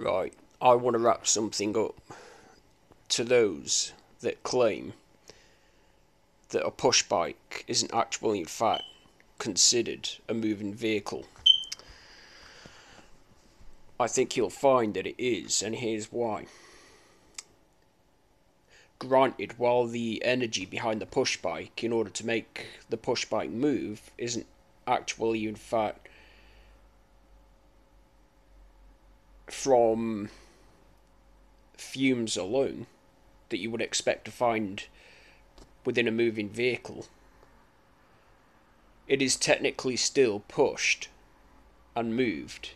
Right, I want to wrap something up to those that claim that a push bike isn't actually, in fact, considered a moving vehicle. I think you'll find that it is, and here's why. Granted, while the energy behind the push bike in order to make the push bike move isn't actually, in fact, from fumes alone that you would expect to find within a moving vehicle, it is technically still pushed and moved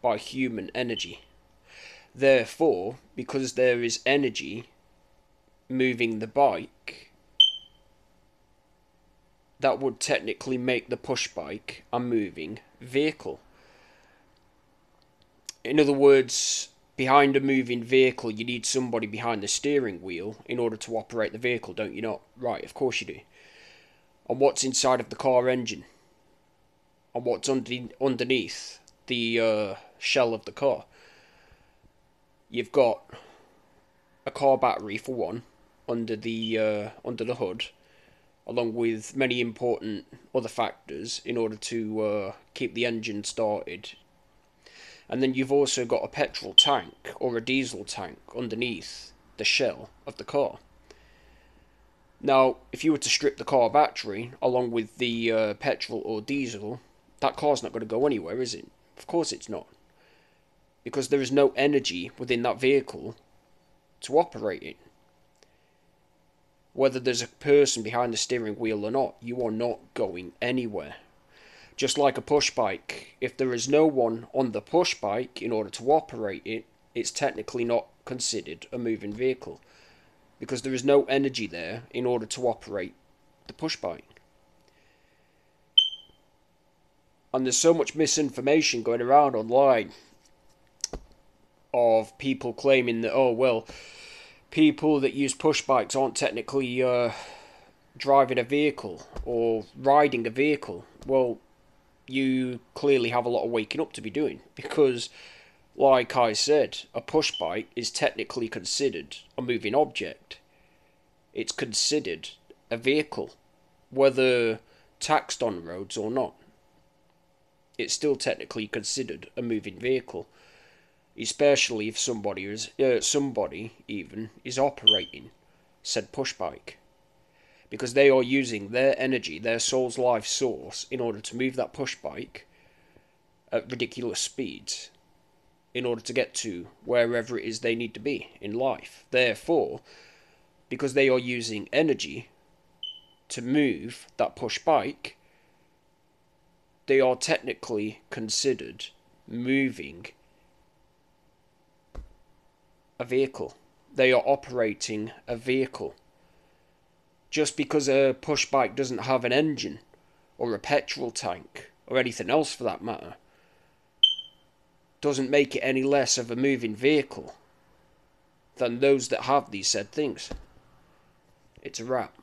by human energy. Therefore, because there is energy moving the bike, that would technically make the push bike a moving vehicle. In other words, behind a moving vehicle, you need somebody behind the steering wheel in order to operate the vehicle, don't you not? Right, of course you do. And what's inside of the car engine? And what's underneath the shell of the car? You've got a car battery, for one, under the hood, along with many important other factors in order to keep the engine started. And then you've also got a petrol tank or a diesel tank underneath the shell of the car. Now, if you were to strip the car battery along with the petrol or diesel, that car's not going to go anywhere, is it? Of course it's not. Because there is no energy within that vehicle to operate it. Whether there's a person behind the steering wheel or not, you are not going anywhere. Just like a push bike, if there is no one on the push bike in order to operate it, it's technically not considered a moving vehicle. Because there is no energy there in order to operate the push bike. And there's so much misinformation going around online of people claiming that, oh, well, people that use push bikes aren't technically driving a vehicle or riding a vehicle. Well, you clearly have a lot of waking up to be doing, because, like I said, a push bike is technically considered a moving object. It's considered a vehicle, whether taxed on roads or not. It's still technically considered a moving vehicle, especially if somebody even is operating said push bike, because they are using their energy, their soul's life source, in order to move that push bike at ridiculous speeds in order to get to wherever it is they need to be in life. Therefore, because they are using energy to move that push bike, they are technically considered moving a vehicle. They are operating a vehicle. Just because a push bike doesn't have an engine or a petrol tank or anything else for that matter, doesn't make it any less of a moving vehicle than those that have these said things. It's a wrap.